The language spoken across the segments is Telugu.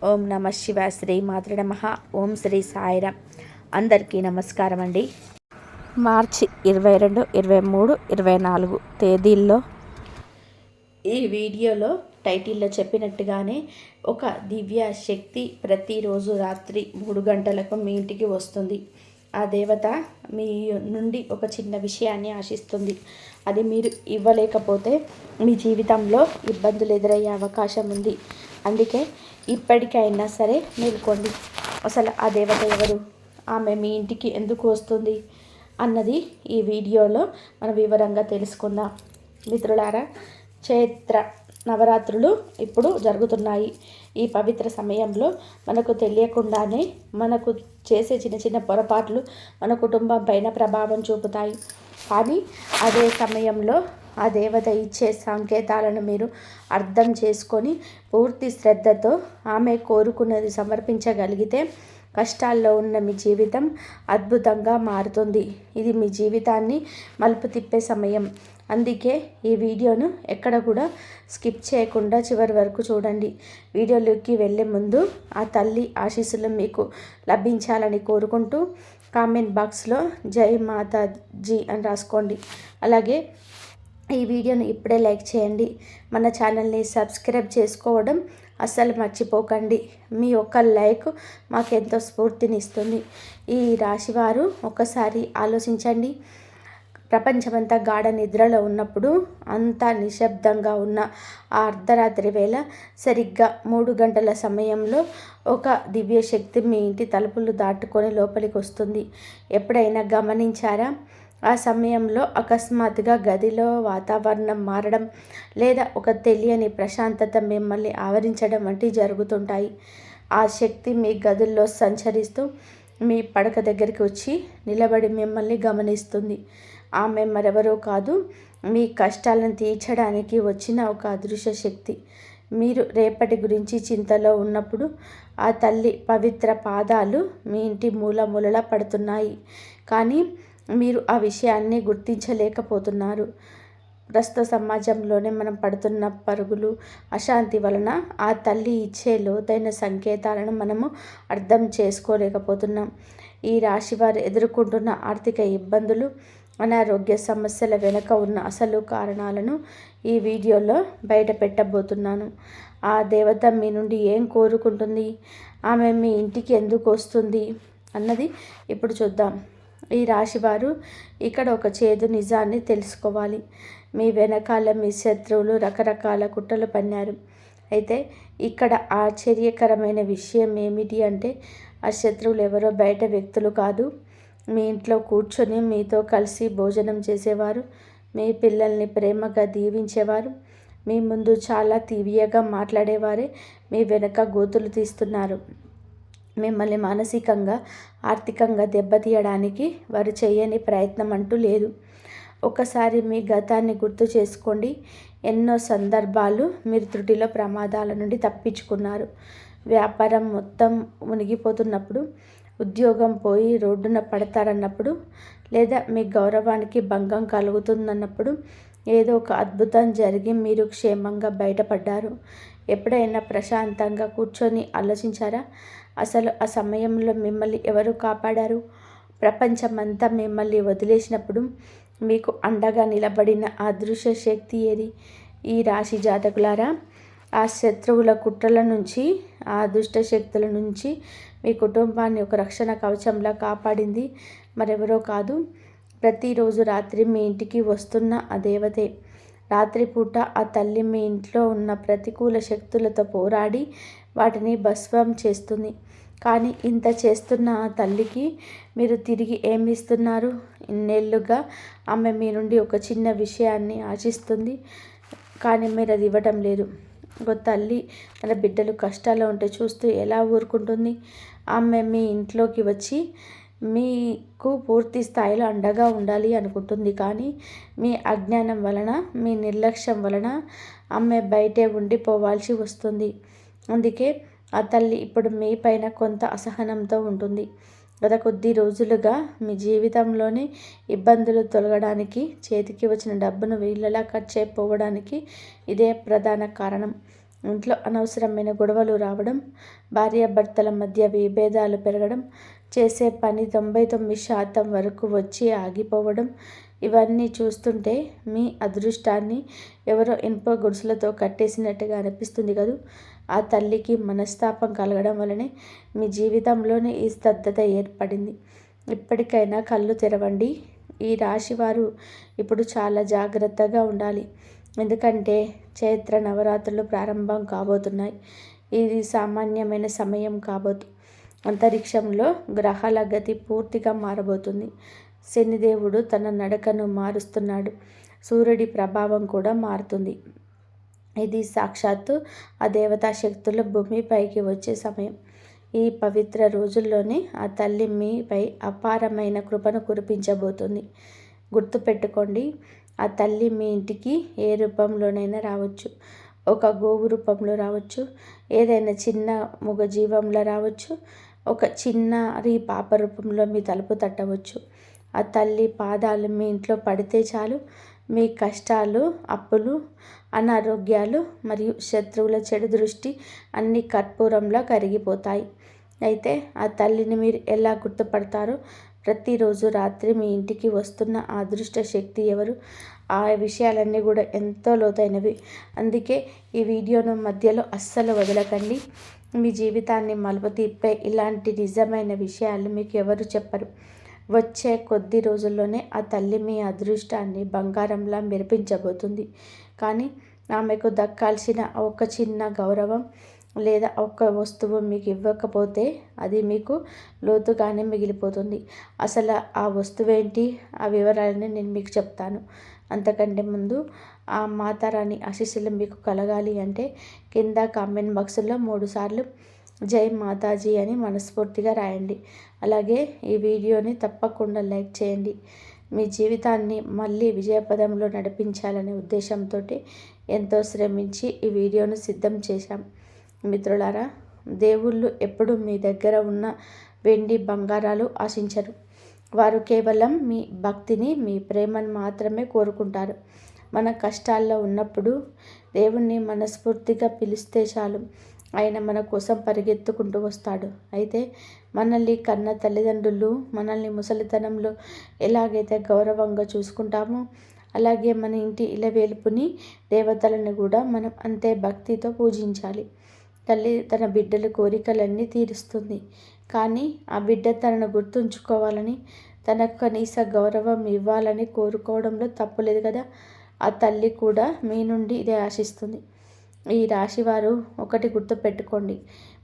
ఓం నమ శివ శ్రీ మాతృ నమః. ఓం శ్రీ సాయిరామ్. అందరికీ నమస్కారం అండి. మార్చి 22, 23, 24 తేదీల్లో ఈ వీడియోలో టైటిల్లో చెప్పినట్టుగానే ఒక దివ్య శక్తి ప్రతిరోజు రాత్రి 3 గంటలకు మీ ఇంటికి వస్తుంది. ఆ దేవత మీ నుండి ఒక చిన్న విషయాన్ని ఆశిస్తుంది. అది మీరు ఇవ్వలేకపోతే మీ జీవితంలో ఇబ్బందులు ఎదురయ్యే అవకాశం ఉంది. అందుకే ఇప్పటికైనా సరే మేల్కోండి. అసలు ఆ దేవత ఎవరు, ఆమె మీ ఇంటికి ఎందుకు వస్తుంది అన్నది ఈ వీడియోలో మనం వివరంగా తెలుసుకుందాం. మిత్రులారా, చైత్ర నవరాత్రులు ఇప్పుడు జరుగుతున్నాయి. ఈ పవిత్ర సమయంలో మనకు తెలియకుండానే మనకు చేసే చిన్న చిన్న పొరపాట్లు మన కుటుంబం పైన ప్రభావం చూపుతాయి. కానీ అదే సమయంలో ఆ దేవత ఇచ్చే సంకేతాలను మీరు అర్థం చేసుకొని పూర్తి శ్రద్ధతో ఆమె కోరుకున్నది సమర్పించగలిగితే కష్టాల్లో ఉన్న మీ జీవితం అద్భుతంగా మారుతుంది. ఇది మీ జీవితాన్ని మలుపు తిప్పే సమయం. అందుకే ఈ వీడియోను ఎక్కడ కూడా స్కిప్ చేయకుండా చివరి వరకు చూడండి. వీడియోలోకి వెళ్ళే ముందు ఆ తల్లి ఆశీస్సులు మీకు లభించాలని కోరుకుంటూ కామెంట్ బాక్స్లో జై మాతాజీ అని రాసుకోండి. అలాగే ఈ వీడియోను ఇప్పుడే లైక్ చేయండి. మన ఛానల్ని సబ్స్క్రైబ్ చేసుకోవడం అస్సలు మర్చిపోకండి. మీ ఒక్క లైక్ మాకెంతో స్ఫూర్తినిస్తుంది. ఈ రాశివారు ఒక్కసారి ఆలోచించండి. ప్రపంచమంతా గాఢ నిద్రలో ఉన్నప్పుడు అంతా నిశ్శబ్దంగా ఉన్న ఆ అర్ధరాత్రి వేళ సరిగ్గా 3 గంటల సమయంలో ఒక దివ్య శక్తి మీ ఇంటి తలుపులు దాటుకొని లోపలికి వస్తుంది. ఎప్పుడైనా గమనించారా? ఆ సమయంలో అకస్మాత్తుగా గదిలో వాతావరణం మారడం లేదా ఒక తెలియని ప్రశాంతత మిమ్మల్ని ఆవరించడం వంటివి జరుగుతుంటాయి. ఆ శక్తి మీ గదుల్లో సంచరిస్తూ మీ పడక దగ్గరికి వచ్చి నిలబడి మిమ్మల్ని గమనిస్తుంది. ఆమె మరెవరో కాదు, మీ కష్టాలను తీర్చడానికి వచ్చిన ఒక అదృశ్య శక్తి. మీరు రేపటి గురించి చింతలో ఉన్నప్పుడు ఆ తల్లి పవిత్ర పాదాలు మీ ఇంటి మూలలా పడుతున్నాయి. కానీ మీరు ఆ విషయాన్ని గుర్తించలేకపోతున్నారు. ప్రస్తుత సమాజంలోనే మనం పడుతున్న పరుగులు, అశాంతి వలన ఆ తల్లి ఇచ్చే లోతైన సంకేతాలను మనము అర్థం చేసుకోలేకపోతున్నాం. ఈ రాశి వారు ఎదుర్కొంటున్న ఆర్థిక ఇబ్బందులు, అనారోగ్య సమస్యల వెనుక ఉన్న అసలు కారణాలను ఈ వీడియోలో బయట పెట్టబోతున్నాను. ఆ దేవత మీ నుండి ఏం కోరుకుంటుంది, ఆమె మీ ఇంటికి ఎందుకు వస్తుంది అన్నది ఇప్పుడు చూద్దాం. ఈ రాశివారు ఇక్కడ ఒక చేదు నిజాన్ని తెలుసుకోవాలి. మీ వెనకాల మీ శత్రువులు రకరకాల కుట్రలు పన్నారు. అయితే ఇక్కడ ఆశ్చర్యకరమైన విషయం ఏమిటి అంటే ఆ శత్రువులు ఎవరో బయట వ్యక్తులు కాదు. మీ ఇంట్లో కూర్చొని మీతో కలిసి భోజనం చేసేవారు, మీ పిల్లల్ని ప్రేమగా దీవించేవారు, మీ ముందు చాలా తీవ్యంగా మాట్లాడేవారే మీ వెనక గోతులు తీస్తున్నారు. మిమ్మల్ని మానసికంగా, ఆర్థికంగా దెబ్బతీయడానికి వారు చేయని ప్రయత్నం అంటూ లేదు. ఒకసారి మీ గతాన్ని గుర్తు చేసుకోండి. ఎన్నో సందర్భాలు మీరు త్రుటిలో ప్రమాదాల నుండి తప్పించుకున్నారు. వ్యాపారం మొత్తం మునిగిపోతున్నప్పుడు, ఉద్యోగం పోయి రోడ్డున పడతారన్నప్పుడు, లేదా మీ గౌరవానికి భంగం కలుగుతుందన్నప్పుడు ఏదో ఒక అద్భుతం జరిగి మీరు క్షేమంగా బయటపడ్డారు. ఎప్పుడైనా ప్రశాంతంగా కూర్చొని ఆలోచించారా? అసలు ఆ సమయంలో మిమ్మల్ని ఎవరు కాపాడారు? ప్రపంచమంతా మిమ్మల్ని వదిలేసినప్పుడు మీకు అండగా నిలబడిన ఆ అదృశ్య శక్తి ఏది? ఈ రాశి జాతకులారా, ఆ శత్రువుల కుట్రల నుంచి, ఆ దుష్ట శక్తుల నుంచి మీ కుటుంబాన్ని ఒక రక్షణ కవచంలా కాపాడింది మరెవరో కాదు, ప్రతిరోజు రాత్రి మీ ఇంటికి వస్తున్న ఆ దేవతే. రాత్రిపూట ఆ తల్లి మీ ఇంట్లో ఉన్న ప్రతికూల శక్తులతో పోరాడి వాటిని భస్మం చేస్తుంది. కానీ ఇంత చేస్తున్న ఆ తల్లికి మీరు తిరిగి ఏమి ఇస్తున్నారు? ఇన్నేళ్లుగా ఆమె మీ నుండి ఒక చిన్న విషయాన్ని ఆశిస్తుంది, కానీ మీరు అది ఇవ్వటం లేదు. ఒక తల్లి తన బిడ్డలు కష్టాల్లో ఉంటే చూస్తూ ఎలా ఊరుకుంటుంది? ఆమె మీ ఇంట్లోకి వచ్చి మీకు పూర్తి స్థాయిలో అండగా ఉండాలి అనుకుంటుంది. కానీ మీ అజ్ఞానం వలన, మీ నిర్లక్ష్యం వలన ఆమె బయటే ఉండిపోవాల్సి వస్తుంది. అందుకే ఆ తల్లి ఇప్పుడు మీ పైన కొంత అసహనంతో ఉంటుంది. గత కొద్ది రోజులుగా మీ జీవితంలోని ఇబ్బందులు తొలగడానికి, చేతికి వచ్చిన డబ్బును వీళ్ళలా ఖర్చు అయిపోవడానికి ఇదే ప్రధాన కారణం. ఇంట్లో అనవసరమైన గొడవలు రావడం, భార్యాభర్తల మధ్య విభేదాలు పెరగడం, చేసే పని 99% వరకు వచ్చి ఆగిపోవడం, ఇవన్నీ చూస్తుంటే మీ అదృష్టాన్ని ఎవరో ఇనుప గొలుసులతో కట్టేసినట్టుగా అనిపిస్తుంది కదూ. ఆ తల్లికి మనస్తాపం కలగడం వలనే మీ జీవితంలోనే ఈ స్తబ్దత ఏర్పడింది. ఇప్పటికైనా కళ్ళు తెరవండి. ఈ రాశివారు ఇప్పుడు చాలా జాగ్రత్తగా ఉండాలి. ఎందుకంటే చైత్ర నవరాత్రులు ప్రారంభం కాబోతున్నాయి. ఇది సామాన్యమైన సమయం కాబోదు. అంతరిక్షంలో గ్రహాల గతి పూర్తిగా మారబోతుంది. శనిదేవుడు తన నడకను మారుస్తున్నాడు. సూర్యుడి ప్రభావం కూడా మారుతుంది. ఇది సాక్షాత్తు ఆ దేవతా శక్తులు భూమిపైకి వచ్చే సమయం. ఈ పవిత్ర రోజుల్లోనే ఆ తల్లి మీపై అపారమైన కృపను కురిపించబోతుంది. గుర్తుపెట్టుకోండి, ఆ తల్లి మీ ఇంటికి ఏ రూపంలోనైనా రావచ్చు. ఒక గోవు రూపంలో రావచ్చు, ఏదైనా చిన్న మూగజీవంలో రావచ్చు, ఒక చిన్నారి పాప రూపంలో మీ తలుపు తట్టవచ్చు. ఆ తల్లి పాదాలు మీ ఇంట్లో పడితే చాలు, మీ కష్టాలు, అప్పులు, అనారోగ్యాలు మరియు శత్రువుల చెడు దృష్టి అన్నీ కర్పూరంలా కరిగిపోతాయి. అయితే ఆ తల్లిని మీరు ఎలా గుర్తుపడతారో, ప్రతిరోజు రాత్రి మీ ఇంటికి వస్తున్న ఆ అదృష్ట శక్తి ఎవరు, ఆ విషయాలన్నీ కూడా ఎంతో లోతైనవి. అందుకే ఈ వీడియోను మధ్యలో అస్సలు వదలకండి. మీ జీవితాన్ని మలుపు తిప్పే ఇలాంటి నిజమైన విషయాలు మీకు ఎవరు చెప్పరు. వచ్చే కొద్ది రోజుల్లోనే ఆ తల్లి మీ అదృష్టాన్ని బంగారంలా మెరిపించబోతుంది. కానీ ఆమెకు దక్కాల్సిన ఒక చిన్న గౌరవం లేదా ఒక వస్తువు మీకు ఇవ్వకపోతే అది మీకు లోతుగానే మిగిలిపోతుంది. అసలు ఆ వస్తువేంటి, ఆ వివరాలని నేను మీకు చెప్తాను. అంతకంటే ముందు ఆ మాతారాణి ఆశీస్సులు మీకు కలగాలి అంటే కింద కామెంట్ బాక్స్లో 3 సార్లు జై మాతాజీ అని మనస్ఫూర్తిగా రాయండి. అలాగే ఈ వీడియోని తప్పకుండా లైక్ చేయండి. మీ జీవితాన్ని మళ్ళీ విజయపదంలో నడిపించాలనే ఉద్దేశంతో ఎంతో శ్రమించి ఈ వీడియోను సిద్ధం చేశాం. మిత్రులారా, దేవుళ్ళు ఎప్పుడు మీ దగ్గర ఉన్న వెండి బంగారాలు ఆశించరు. వారు కేవలం మీ భక్తిని, మీ ప్రేమను మాత్రమే కోరుకుంటారు. మన కష్టాల్లో ఉన్నప్పుడు దేవుణ్ణి మనస్ఫూర్తిగా పిలిస్తే చాలు, ఆయన మన కోసం పరిగెత్తుకుంటూ వస్తాడు. అయితే మనల్ని కన్న తల్లిదండ్రులు మనల్ని ముసలితనంలో ఎలాగైతే గౌరవంగా చూసుకుంటామో, అలాగే మన ఇంటి ఇలవేల్పుని, దేవతలను కూడా మనం అంతే భక్తితో పూజించాలి. తల్లి తన బిడ్డల కోరికలన్నీ తీరుస్తుంది. కానీ ఆ బిడ్డ తనను గుర్తుంచుకోవాలని, తనకు కనీస గౌరవం ఇవ్వాలని కోరుకోవడంలో తప్పులేదు కదా. ఆ తల్లి కూడా మీ నుండి ఇదే ఆశిస్తుంది. ఈ రాశివారు ఒకటి గుర్తుపెట్టుకోండి,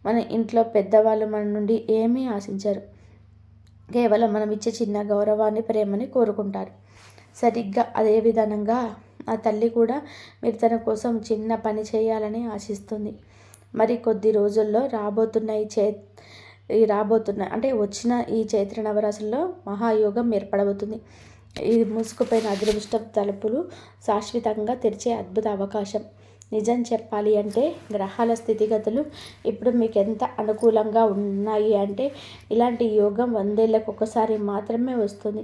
మన ఇంట్లో పెద్దవాళ్ళు మన నుండి ఏమీ ఆశించరు. కేవలం మనం ఇచ్చే చిన్న గౌరవాన్ని, ప్రేమని కోరుకుంటారు. సరిగ్గా అదే విధంగా ఆ తల్లి కూడా మీరు తన కోసం చిన్న పని చేయాలని ఆశిస్తుంది. మరి కొద్ది రోజుల్లో వచ్చిన ఈ చైత్ర నవరాశుల్లో మహాయోగం ఏర్పడబోతుంది. ఈ మూసుకుపోయిన అదృష్ట తలుపులు శాశ్వతంగా తెరిచే అద్భుత అవకాశం. నిజం చెప్పాలి అంటే గ్రహాల స్థితిగతులు ఇప్పుడు మీకు ఎంత అనుకూలంగా ఉన్నాయి అంటే ఇలాంటి యోగం 100 ఏళ్ళకు ఒకసారి మాత్రమే వస్తుంది.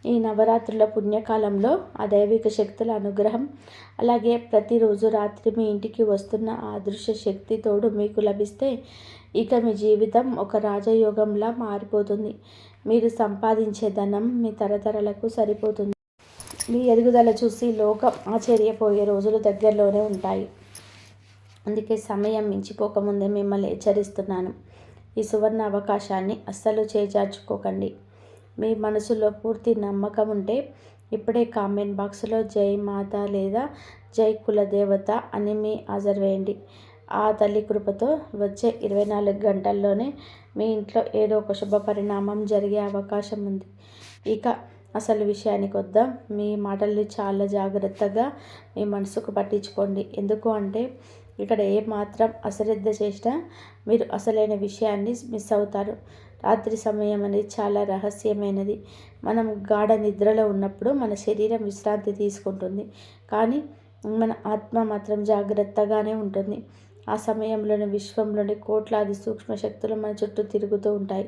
ఈ నవరాత్రుల పుణ్యకాలంలో ఆ దైవిక శక్తుల అనుగ్రహం, అలాగే ప్రతిరోజు రాత్రి మీ ఇంటికి వస్తున్న ఆ అదృశ్య శక్తి తోడు మీకు లభిస్తే ఇక మీ జీవితం ఒక రాజయోగంలా మారిపోతుంది. మీరు సంపాదించే ధనం మీ తరతరాలకు సరిపోతుంది. మీ ఎదుగుదల చూసి లోకం ఆశ్చర్యపోయే రోజులు దగ్గరలోనే ఉంటాయి. అందుకే సమయం మించిపోకముందే మిమ్మల్ని హెచ్చరిస్తున్నాను. ఈ సువర్ణ అవకాశాన్ని అస్సలు చేజార్చుకోకండి. మీ మనసులో పూర్తి నమ్మకం ఉంటే ఇప్పుడే కామెంట్ బాక్స్లో జై మాత లేదా జై కులదేవత అని మీ హాజరు వేయండి. ఆ తల్లి కృపతో వచ్చే 24 గంటల్లోనే మీ ఇంట్లో ఏదో ఒక శుభ పరిణామం జరిగే అవకాశం ఉంది. ఇక అసలు విషయానికి వద్దాం. మీ మాటల్ని చాలా జాగ్రత్తగా మీ మనసుకు పట్టించుకోండి. ఎందుకు అంటే ఇక్కడ ఏ మాత్రం అశ్రద్ధ చేసినా మీరు అసలైన విషయాన్ని మిస్ అవుతారు. రాత్రి సమయం అనేది చాలా రహస్యమైనది. మనం గాఢ నిద్రలో ఉన్నప్పుడు మన శరీరం విశ్రాంతి తీసుకుంటుంది, కానీ మన ఆత్మ మాత్రం జాగ్రత్తగానే ఉంటుంది. ఆ సమయంలోని విశ్వంలోని కోట్లాది సూక్ష్మ శక్తులు మన చుట్టూ తిరుగుతూ ఉంటాయి.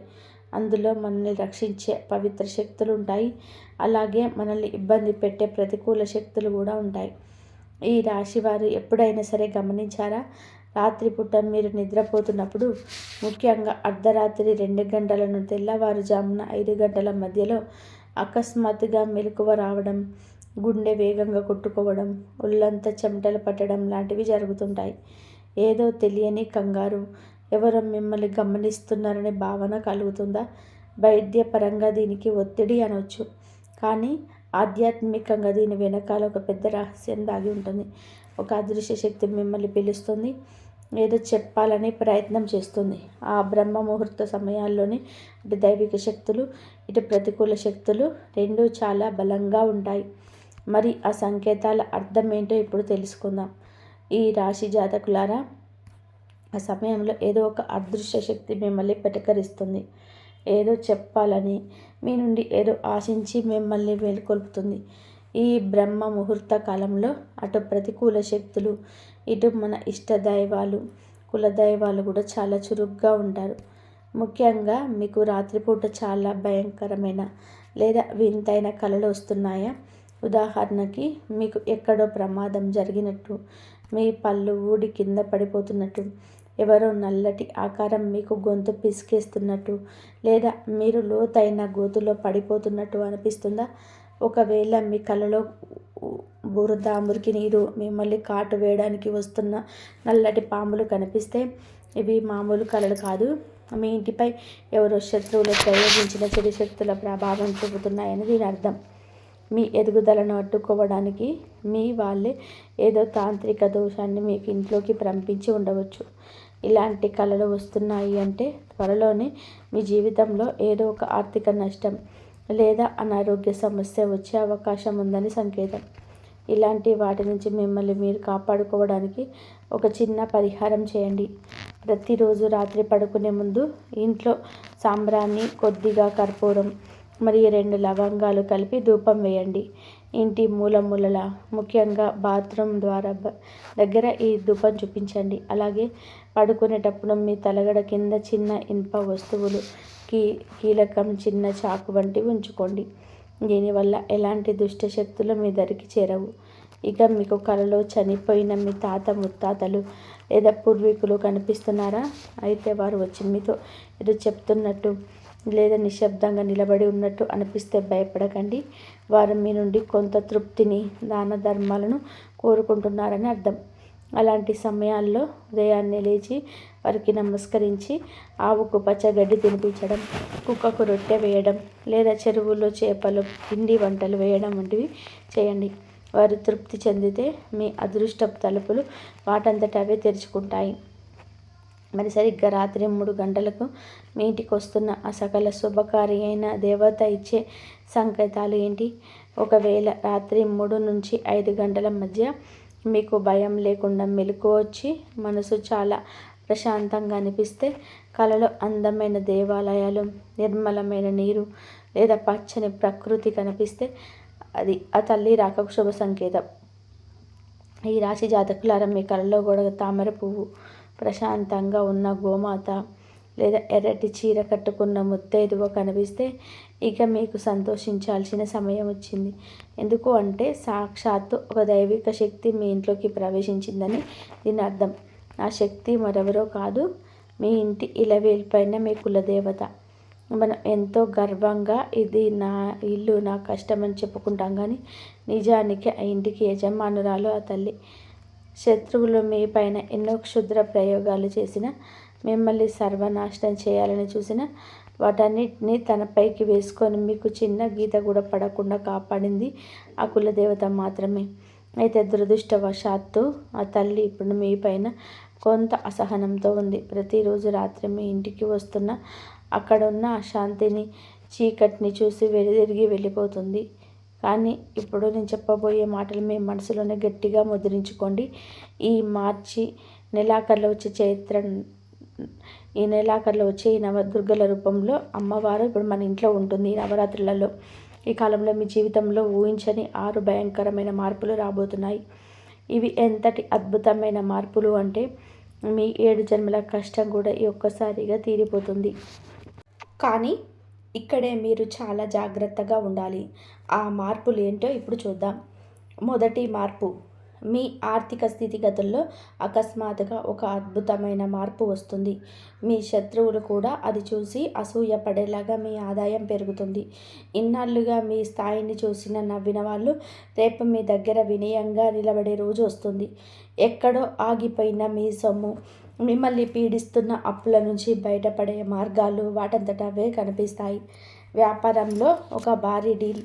అందులో మనల్ని రక్షించే పవిత్ర శక్తులు ఉంటాయి, అలాగే మనల్ని ఇబ్బంది పెట్టే ప్రతికూల శక్తులు కూడా ఉంటాయి. ఈ రాశి వారు ఎప్పుడైనా సరే గమనించారా, రాత్రిపూట మీరు నిద్రపోతున్నప్పుడు, ముఖ్యంగా అర్ధరాత్రి 2 గంటల నుండి తెల్లవారుజామున 5 గంటల మధ్యలో అకస్మాత్తుగా మెలకువ రావడం, గుండె వేగంగా కొట్టుకోవడం, ఒళ్ళంతా చెమటలు పట్టడం లాంటివి జరుగుతుంటాయి. ఏదో తెలియని కంగారు, ఎవరో మిమ్మల్ని గమనిస్తున్నారనే భావన కలుగుతుందా? వైద్యపరంగా దీనికి ఒత్తిడి అనవచ్చు. కానీ ఆధ్యాత్మికంగా దీని వెనకాల ఒక పెద్ద రహస్యం దాగి ఉంటుంది. ఒక అదృశ్య శక్తి మిమ్మల్ని పిలుస్తుంది, ఏదో చెప్పాలని ప్రయత్నం చేస్తుంది. ఆ బ్రహ్మ ముహూర్త సమయాల్లోనే ఇటు దైవిక శక్తులు, ఇటు ప్రతికూల శక్తులు రెండూ చాలా బలంగా ఉంటాయి. మరి ఆ సంకేతాల అర్థం ఏంటో ఇప్పుడు తెలుసుకుందాం. ఈ రాశి జాతకులారా, ఆ సమయంలో ఏదో ఒక అదృశ్య శక్తి మిమ్మల్ని పెటకరిస్తుంది. ఏదో చెప్పాలని, మీ నుండి ఏదో ఆశించి మిమ్మల్ని మేల్కొల్పుతుంది. ఈ బ్రహ్మ ముహూర్త కాలంలో అటు ప్రతికూల శక్తులు, ఇటు మన ఇష్ట దైవాలు, కులదైవాలు కూడా చాలా చురుగ్గా ఉంటారు. ముఖ్యంగా మీకు రాత్రిపూట చాలా భయంకరమైన లేదా వింతైన కలలు వస్తున్నాయా? ఉదాహరణకి, మీకు ఎక్కడో ప్రమాదం జరిగినట్టు, మీ పళ్ళు ఊడి కింద పడిపోతున్నట్టు, ఎవరో నల్లటి ఆకారం మీకు గొంతు పిసికేస్తున్నట్టు, లేదా మీరు లోతైన గోతులో పడిపోతున్నట్టు అనిపిస్తుందా? ఒకవేళ మీ కలలో బురద, మురికి నీరు, మిమ్మల్ని కాటు వేయడానికి వస్తున్న నల్లటి పాములు కనిపిస్తే, ఇవి మామూలు కలలు కాదు. మీ ఇంటిపై ఎవరో శత్రువులు ప్రయోగించిన చెడు శక్తుల ప్రభావం చూపుతున్నాయని దీని అర్థం. మీ ఎదుగుదలను అడ్డుకోవడానికి మీ వాళ్ళే ఏదో తాంత్రిక దోషాన్ని మీకు ఇంట్లోకి పంపించి ఉండవచ్చు. ఇలాంటి కలలు వస్తున్నాయి అంటే త్వరలోనే మీ జీవితంలో ఏదో ఒక ఆర్థిక నష్టం లేదా అనారోగ్య సమస్య వచ్చే అవకాశం ఉందని సంకేతం. ఇలాంటి వాటి నుంచి మిమ్మల్ని మీరు కాపాడుకోవడానికి ఒక చిన్న పరిహారం చేయండి. ప్రతిరోజు రాత్రి పడుకునే ముందు ఇంట్లో సాంబ్రాణి, కొద్దిగా కర్పూరం మరియు 2 లవంగాలు కలిపి ధూపం వేయండి. ఇంటి మూలమూలల, ముఖ్యంగా బాత్రూమ్ ద్వారా దగ్గర ఈ ధూపం చూపించండి. అలాగే పడుకునేటప్పుడు మీ తలగడ కింద చిన్న ఇనుప వస్తువులు, కీలకం, చిన్న చాకు వంటివి ఉంచుకోండి. దీనివల్ల ఎలాంటి దుష్ట శక్తులు మీ దరికి చేరవు. ఇక మీకు కలలో చనిపోయిన మీ తాత, ముత్తాతలు లేదా పూర్వీకులు కనిపిస్తున్నారా? అయితే వారు వచ్చి మీతో ఏదో చెప్తున్నట్టు లేదా నిశ్శబ్దంగా నిలబడి ఉన్నట్టు అనిపిస్తే భయపడకండి. వారు మీ నుండి కొంత తృప్తిని, దాన ధర్మాలను కోరుకుంటున్నారని అర్థం. అలాంటి సమయాల్లో ఉదయాన్నే లేచి వారికి నమస్కరించి ఆవుకు పచ్చగడ్డి తినిపించడం, కుక్కకు రొట్టె వేయడం లేదా చెరువుల్లో చేపలు, పిండి వంటలు వేయడం వంటివి చేయండి. వారు తృప్తి చెందితే మీ అదృష్టపు తలుపులు వాటంతట అవే తెరుచుకుంటాయి. మరి సరిగ్గా రాత్రి 3 గంటలకు మీ ఇంటికి వస్తున్న ఆ సకల శుభకారి అయిన దేవత ఇచ్చే సంకేతాలు ఏంటి? ఒకవేళ రాత్రి 3 నుంచి 5 గంటల మధ్య మీకు భయం లేకుండా మెలకువ వచ్చి మనసు చాలా ప్రశాంతంగా అనిపిస్తే, కలలో అందమైన దేవాలయాలు, నిర్మలమైన నీరు లేదా పచ్చని ప్రకృతి కనిపిస్తే, అది ఆ తల్లి రాకకు శుభ సంకేతం. ఈ రాశి జాతకులారా, మీ కలలో కూడా తామర పువ్వు, ప్రశాంతంగా ఉన్న గోమాత లేదా ఎర్రటి చీర కట్టుకున్న ముత్తైదువ కనిపిస్తే ఇక మీకు సంతోషించాల్సిన సమయం వచ్చింది. ఎందుకు అంటే సాక్షాత్తు ఒక దైవిక శక్తి మీ ఇంట్లోకి ప్రవేశించిందని దీని అర్థం. ఆ శక్తి మరెవరో కాదు, మీ ఇంటి ఇలవేల్పైన మీ కులదేవత. మనం ఎంతో గర్వంగా ఇది నా ఇల్లు, నా కష్టం అని చెప్పుకుంటాం, కానీ నిజానికి ఆ ఇంటికి యజమానురాలు ఆ తల్లి. శత్రువులు మీ పైన ఎన్నో క్షుద్ర ప్రయోగాలు చేసిన, మిమ్మల్ని సర్వనాశనం చేయాలని చూసిన, వాటన్నిటినీ తనపైకి వేసుకొని మీకు చిన్న గీత కూడా పడకుండా కాపాడింది ఆ కులదేవత మాత్రమే. అయితే దురదృష్టవశాత్తు ఆ తల్లి ఇప్పుడు మీ పైన కొంత అసహనంతో ఉంది. ప్రతిరోజు రాత్రి మీ ఇంటికి వస్తున్న అక్కడున్న అశాంతిని, చీకటిని చూసి వెనుదిరిగి వెళ్ళిపోతుంది. కానీ ఇప్పుడు నేను చెప్పబోయే మాటలు మీ మనసులోనే గట్టిగా ముద్రించుకోండి. ఈ మార్చి నెలాఖరులో వచ్చే ఈ నెలాఖరులో వచ్చే ఈ నవదుర్గల రూపంలో అమ్మవారు ఇప్పుడు మన ఇంట్లో ఉంటుంది. ఈ నవరాత్రులలో ఈ కాలంలో మీ జీవితంలో ఊహించని 6 భయంకరమైన మార్పులు రాబోతున్నాయి. ఇవి ఎంతటి అద్భుతమైన మార్పులు అంటే మీ 7 జన్మల కష్టం కూడా ఈ ఒక్కసారిగా తీరిపోతుంది. కానీ ఇక్కడే మీరు చాలా జాగ్రత్తగా ఉండాలి. ఆ మార్పులు ఏంటో ఇప్పుడు చూద్దాం. మొదటి మార్పు, మీ ఆర్థిక స్థితిగతుల్లో అకస్మాత్తుగా ఒక అద్భుతమైన మార్పు వస్తుంది. మీ శత్రువులు కూడా అది చూసి అసూయపడేలాగా మీ ఆదాయం పెరుగుతుంది. ఇన్నాళ్లుగా మీ స్థాయిని చూసిన నవ్విన వాళ్ళు రేపు మీ దగ్గర వినయంగా నిలబడే రోజు వస్తుంది. ఎక్కడో ఆగిపోయిన మీ సొమ్ము, మిమ్మల్ని పీడిస్తున్న అప్పుల నుంచి బయటపడే మార్గాలు వాటంతట అవే కనిపిస్తాయి. వ్యాపారంలో ఒక భారీ డీల్,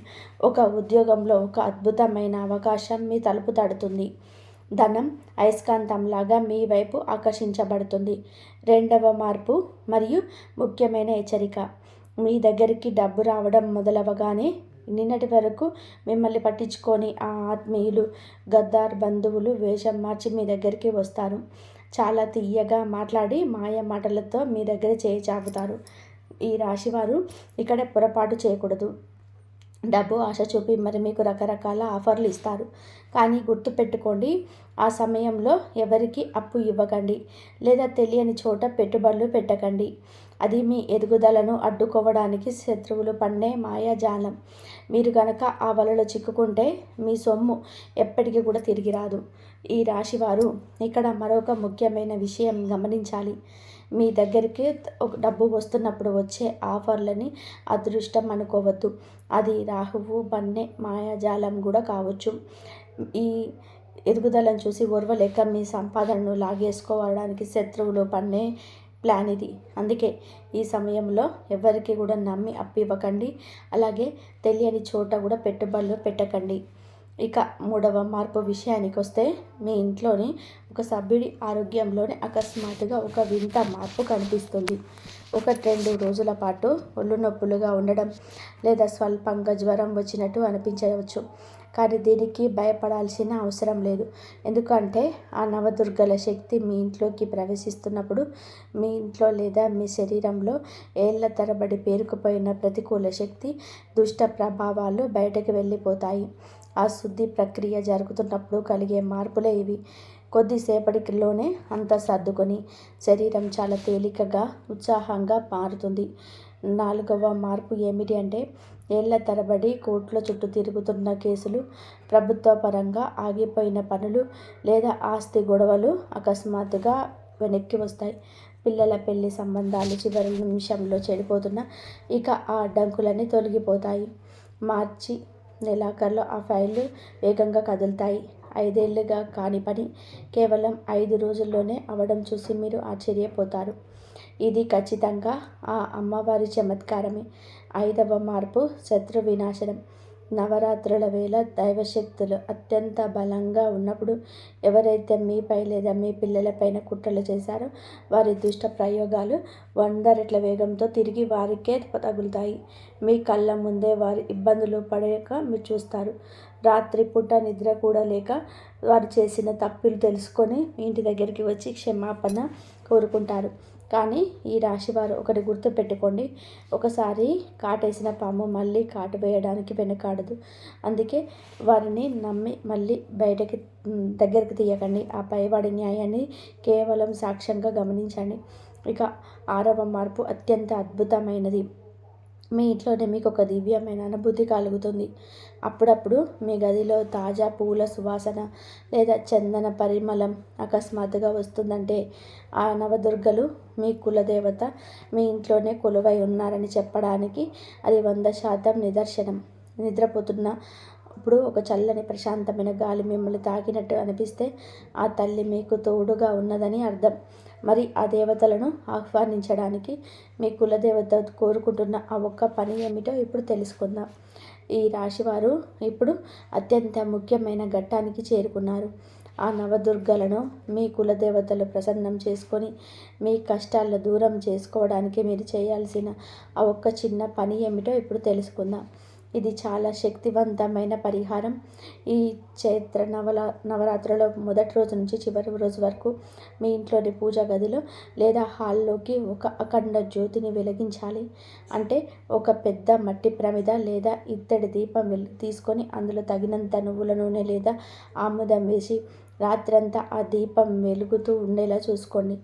ఒక ఉద్యోగంలో ఒక అద్భుతమైన అవకాశం మీ తలుపు తడుతుంది. ధనం అయస్కాంతంలాగా మీ వైపు ఆకర్షించబడుతుంది. రెండవ మార్పు మరియు ముఖ్యమైన హెచ్చరిక. మీ దగ్గరికి డబ్బు రావడం మొదలవగానే నిన్నటి వరకు మిమ్మల్ని పట్టించుకొని ఆ ఆత్మీయులు, గద్దార్ బంధువులు వేషం మార్చి మీ దగ్గరికి వస్తారు. చాలా తీయగా మాట్లాడి మాయ మాటలతో మీ దగ్గర చేయి చాపుతారు. ఈ రాశివారు ఇక్కడ పొరపాటు చేయకూడదు. డబ్బు ఆశ చూపి మరి మీకు రకరకాల ఆఫర్లు ఇస్తారు. కానీ గుర్తుపెట్టుకోండి, ఆ సమయంలో ఎవరికి అప్పు ఇవ్వకండి లేదా తెలియని చోట పెట్టుబడులు పెట్టకండి. అది మీ ఎదుగుదలను అడ్డుకోవడానికి శత్రువులు పన్నే మాయాజాలం. మీరు కనుక ఆ వలలో చిక్కుకుంటే మీ సొమ్ము ఎప్పటికీ కూడా తిరిగి రాదు. ఈ రాశివారు ఇక్కడ మరొక ముఖ్యమైన విషయం గమనించాలి. మీ దగ్గరికి డబ్బు వస్తున్నప్పుడు వచ్చే ఆఫర్లని అదృష్టం అనుకోవద్దు. అది రాహువు పన్నే మాయాజాలం కూడా కావచ్చు. ఈ ఎదుగుదలను చూసి ఓర్వలేక మీ సంపాదనను లాగేసుకోవడానికి శత్రువులు పన్నే ప్లాన్ ఇది. అందుకే ఈ సమయంలో ఎవరికి కూడా నమ్మి అప్పివ్వకండి. అలాగే తెలియని చోట కూడా పెట్టుబడులు పెట్టకండి. ఇక మూడవ మార్పు విషయానికి వస్తే, మీ ఇంట్లోని ఒక సభ్యుడి ఆరోగ్యంలోనే అకస్మాత్తుగా ఒక వింత మార్పు కనిపిస్తుంది. 1-2 రోజుల పాటు ఒళ్ళు నొప్పులుగా ఉండడం లేదా స్వల్పంగా జ్వరం వచ్చినట్టు అనిపించవచ్చు. కానీ దీనికి భయపడాల్సిన అవసరం లేదు. ఎందుకంటే ఆ నవదుర్గల శక్తి మీ ఇంట్లోకి ప్రవేశిస్తున్నప్పుడు మీ ఇంట్లో లేదా మీ శరీరంలో ఏళ్ల తరబడి పేరుకుపోయిన ప్రతికూల శక్తి, దుష్ట ప్రభావాలు బయటకు వెళ్ళిపోతాయి. ఆ శుద్ధి ప్రక్రియ జరుగుతున్నప్పుడు కలిగే మార్పులే ఇవి. కొద్దిసేపటిలోనే అంతా సర్దుకొని శరీరం చాలా తేలికగా, ఉత్సాహంగా మారుతుంది. 4వ మార్పు ఏమిటి అంటే, ఏళ్ల తరబడి కోర్టుల చుట్టూ తిరుగుతున్న కేసులు, ప్రభుత్వ పరంగా ఆగిపోయిన పనులు లేదా ఆస్తి గొడవలు అకస్మాత్తుగా వెనక్కి వస్తాయి. పిల్లల పెళ్లి సంబంధాలు చివరి నిమిషంలో చెడిపోతున్న ఇక ఆ అడ్డంకులన్నీ తొలగిపోతాయి. మార్చి నెలాఖరులో ఆ ఫైళ్లు వేగంగా కదులుతాయి. 5 ఏళ్లుగా కాని పని కేవలం 5 రోజుల్లోనే అవడం చూసి మీరు ఆశ్చర్యపోతారు. ఇది ఖచ్చితంగా ఆ అమ్మవారి చమత్కారమే. 5వ మార్పు శత్రు వినాశనం. నవరాత్రుల వేళ దైవశక్తులు అత్యంత బలంగా ఉన్నప్పుడు ఎవరైతే మీపై లేదా మీ పిల్లలపైన కుట్రలు చేశారో వారి దుష్ట ప్రయోగాలు 100 రెట్ల వేగంతో తిరిగి వారికే తగులుతాయి. మీ కళ్ళ ముందే వారి ఇబ్బందులు పడక మీరు చూస్తారు. రాత్రిపూట నిద్ర కూడా లేక వారు చేసిన తప్పులు తెలుసుకొని మీ ఇంటి దగ్గరికి వచ్చి క్షమాపణ కోరుకుంటారు. కానీ ఈ రాశివారు ఒకటి గుర్తుపెట్టుకోండి, ఒకసారి కాటేసిన పాము మళ్ళీ కాటు వేయడానికి వెనుకాడదు. అందుకే వారిని నమ్మి మళ్ళీ దగ్గరికి తీయకండి. ఆ పైవాడి న్యాయాన్ని కేవలం సాక్ష్యంగా గమనించండి. ఇక 6వ మార్పు అత్యంత అద్భుతమైనది. మీ ఇంట్లోనే మీకు ఒక దివ్యమైన అనుభూతి కలుగుతుంది. అప్పుడప్పుడు మీ గదిలో తాజా పూల సువాసన లేదా చందన పరిమళం అకస్మాత్తుగా వస్తుందంటే ఆ నవదుర్గలు మీ కులదేవత మీ ఇంట్లోనే కొలువై ఉన్నారని చెప్పడానికి అది 100% నిదర్శనం. నిద్రపోతున్న ఇప్పుడు ఒక చల్లని ప్రశాంతమైన గాలి మిమ్మల్ని తాకినట్టు అనిపిస్తే ఆ తల్లి మీకు తోడుగా ఉన్నదని అర్థం. మరి ఆ దేవతలను ఆహ్వానించడానికి మీ కులదేవత కోరుకుంటున్న ఆ ఒక్క పని ఏమిటో ఇప్పుడు తెలుసుకుందాం. ఈ రాశివారు ఇప్పుడు అత్యంత ముఖ్యమైన ఘట్టానికి చేరుకున్నారు. ఆ నవదుర్గలను మీ కులదేవతలు ప్రసన్నం చేసుకొని మీ కష్టాలను దూరం చేసుకోవడానికి మీరు చేయాల్సిన ఆ ఒక్క చిన్న పని ఏమిటో ఇప్పుడు తెలుసుకుందాం. ఇది చాలా శక్తివంతమైన పరిహారం. ఈ చైత్ర నవరాత్రుల మొదటి రోజు నుంచి చివరి రోజు వరకు మీ ఇంట్లోని పూజా గదిలో లేదా హాల్లోకి ఒక అఖండ జ్యోతిని వెలిగించాలి. అంటే ఒక పెద్ద మట్టి ప్రమిద లేదా ఇత్తడి దీపం తీసుకొని అందులో తగినంత నువ్వుల నూనె లేదా ఆముదం వేసి రాత్రంతా ఆ దీపం వెలుగుతూ ఉండేలా చూసుకోండి.